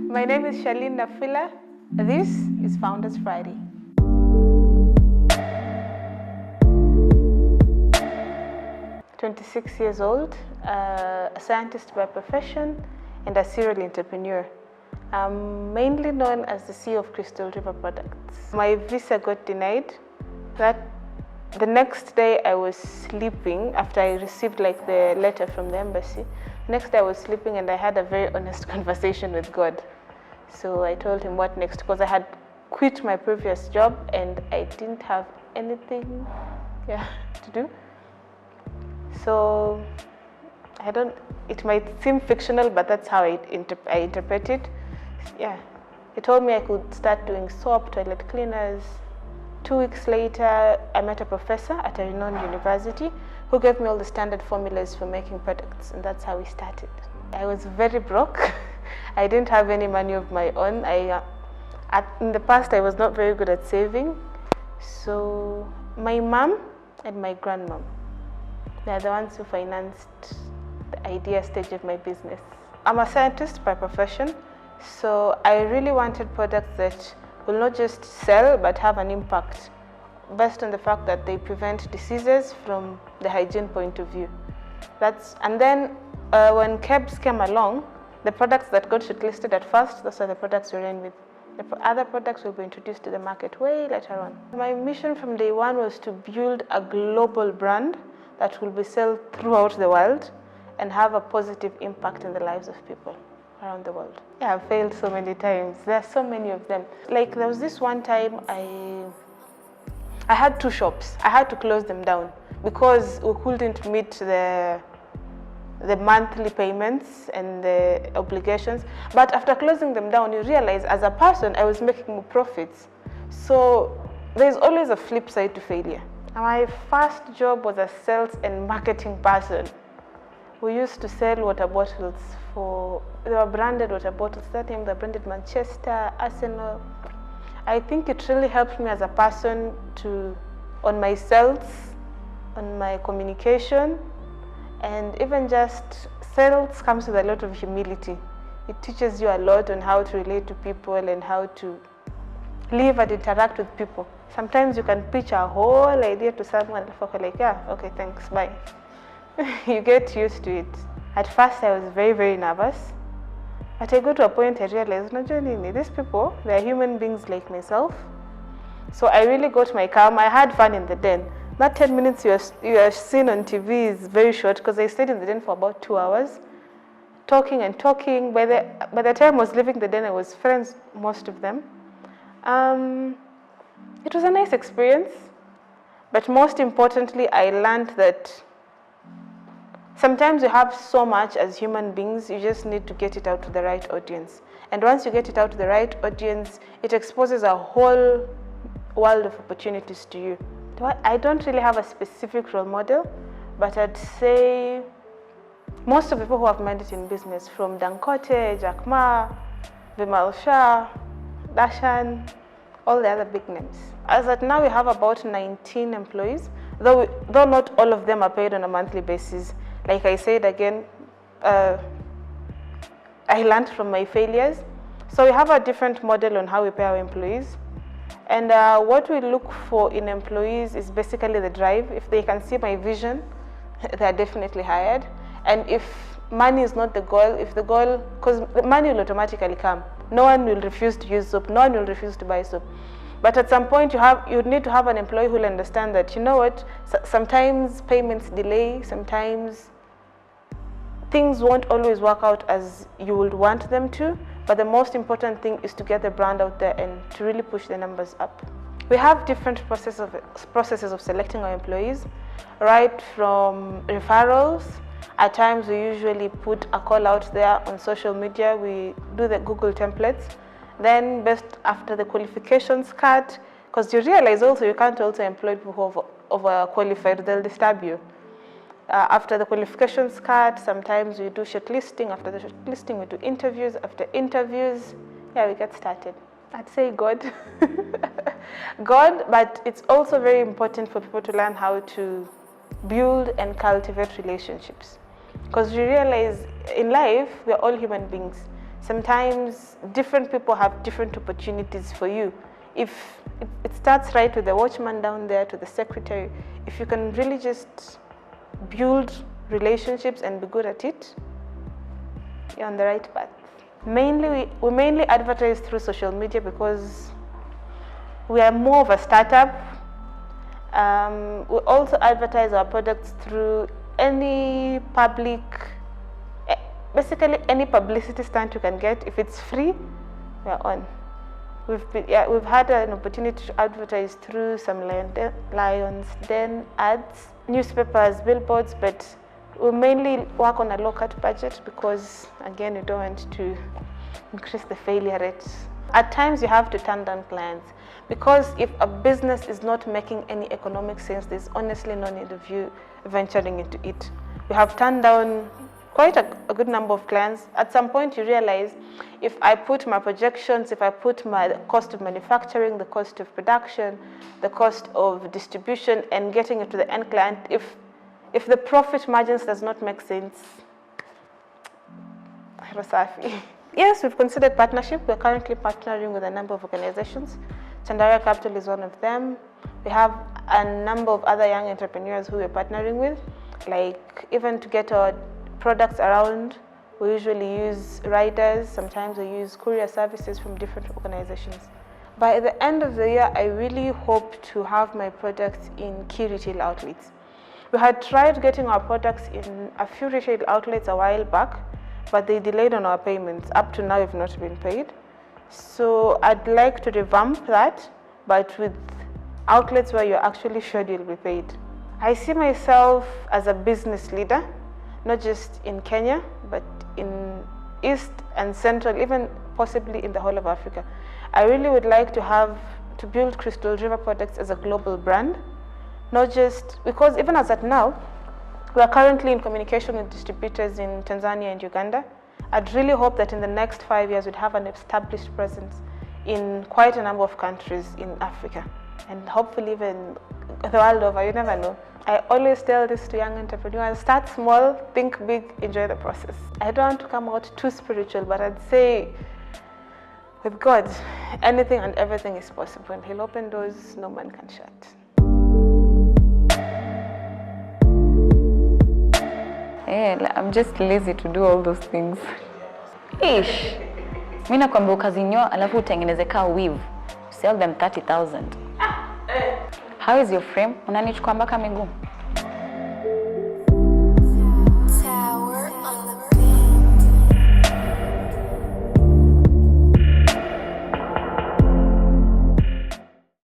My name is Shirlene Nafula. This is Founders Friday. I'm 26 years old, a scientist by profession, and a serial entrepreneur. I'm mainly known as the CEO of Crystal River Products. My visa got denied. The next day I was sleeping after I received the letter from the embassy. Next day I was sleeping and I had a very honest conversation with God. So I told him what next, because I had quit my previous job and I didn't have anything to do. So it might seem fictional, but that's how I interpret it. He told me I could start doing soap, toilet cleaners. 2 weeks later, I met a professor at a renowned university who gave me all the standard formulas for making products, and that's how we started. I was very broke. I didn't have any money of my own. In the past, I was not very good at saving. So my mom and my grandmom, they're the ones who financed the idea stage of my business. I'm a scientist by profession, so I really wanted products that will not just sell but have an impact based on the fact that they prevent diseases from the hygiene point of view. And then when KEBS came along, the products that got shortlisted at first, those are the products we ran with. The other products will be introduced to the market way later on. My mission from day one was to build a global brand that will be sold throughout the world and have a positive impact in the lives of people around the world. I've failed so many times. There are so many of them. There was this one time I had 2 shops. I had to close them down because we couldn't meet the monthly payments and the obligations. But after closing them down, you realize as a person, I was making more profits. So there's always a flip side to failure. My first job was a sales and marketing person. We used to sell water bottles they were branded water bottles. That time they branded Manchester, Arsenal. I think it really helped me as a person on my sales, on my communication, and even just sales comes with a lot of humility. It teaches you a lot on how to relate to people and how to live and interact with people. Sometimes you can pitch a whole idea to someone and folk are like, okay, thanks, bye. You get used to it. At first I was very, very nervous. But I got to a point I realized, these people, they're human beings like myself. So I really got my calm. I had fun in the den. That 10 minutes you are seen on TV is very short because I stayed in the den for about 2 hours, talking and talking. By the time I was leaving the den, I was friends, most of them. It was a nice experience, but most importantly, I learned that sometimes you have so much as human beings, you just need to get it out to the right audience. And once you get it out to the right audience, it exposes a whole world of opportunities to you. I don't really have a specific role model, but I'd say most of the people who have made it in business, from Dangote, Jack Ma, Vimal Shah, Dashan, all the other big names. As at now, we have about 19 employees, though not all of them are paid on a monthly basis. Like I said again, I learned from my failures. So we have a different model on how we pay our employees. And what we look for in employees is basically the drive. If they can see my vision, they're definitely hired. And if money is not the goal, because the money will automatically come. No one will refuse to use soap, no one will refuse to buy soap. But at some point you need to have an employee who will understand that, sometimes payments delay, sometimes things won't always work out as you would want them to, but the most important thing is to get the brand out there and to really push the numbers up. We have different processes of selecting our employees, right from referrals. At times we usually put a call out there on social media. We do the Google templates. Then after the qualifications cut, because you realize also you can't also employ people who are overqualified, they'll disturb you. After the qualifications cut, sometimes we do shortlisting. After the shortlisting, we do interviews. After interviews, we get started. I'd say God. God, but it's also very important for people to learn how to build and cultivate relationships. Because you realize in life, we're all human beings. Sometimes different people have different opportunities for you. If it starts right with the watchman down there to the secretary, if you can really just build relationships and be good at it, you're on the right path. We mainly advertise through social media because we are more of a startup. We also advertise our products through any public, basically any publicity stunt you can get. If it's free, we're on. We've had an opportunity to advertise through some Lions Den ads, newspapers, billboards, but we mainly work on a low-cut budget because, again, we don't want to increase the failure rates. At times, you have to turn down clients because if a business is not making any economic sense, there's honestly no need of you venturing into it. We have turned down quite a good number of clients. At some point, you realize if I put my projections, if I put my cost of manufacturing, the cost of production, the cost of distribution, and getting it to the end client, if the profit margins does not make sense, yes, we've considered partnership. We're currently partnering with a number of organizations. Chandaria Capital is one of them. We have a number of other young entrepreneurs who we're partnering with. Like, even to get our products around, we usually use riders. Sometimes we use courier services from different organizations. By the end of the year, I really hope to have my products in key retail outlets. We had tried getting our products in a few retail outlets a while back, but they delayed on our payments. Up to now, we've not been paid. So I'd like to revamp that, but with outlets where you're actually sure you'll be paid. I see myself as a business leader, not just in Kenya, but in East and Central, even possibly in the whole of Africa. I really would like to build Crystal River products as a global brand, not just because even as at now, we are currently in communication with distributors in Tanzania and Uganda. I'd really hope that in the next 5 years, we'd have an established presence in quite a number of countries in Africa, and hopefully even the world over, you never know. I always tell this to young entrepreneurs: start small, think big, enjoy the process. I don't want to come out too spiritual, but I'd say with God, anything and everything is possible, and He'll open doors no man can shut. Yeah, I'm just lazy to do all those things. Ish. Mimi nakwambia ukazinyoa alafu utengeneze ka weave. Sell them 30,000. How is your frame? Unanichukua mpaka miguu?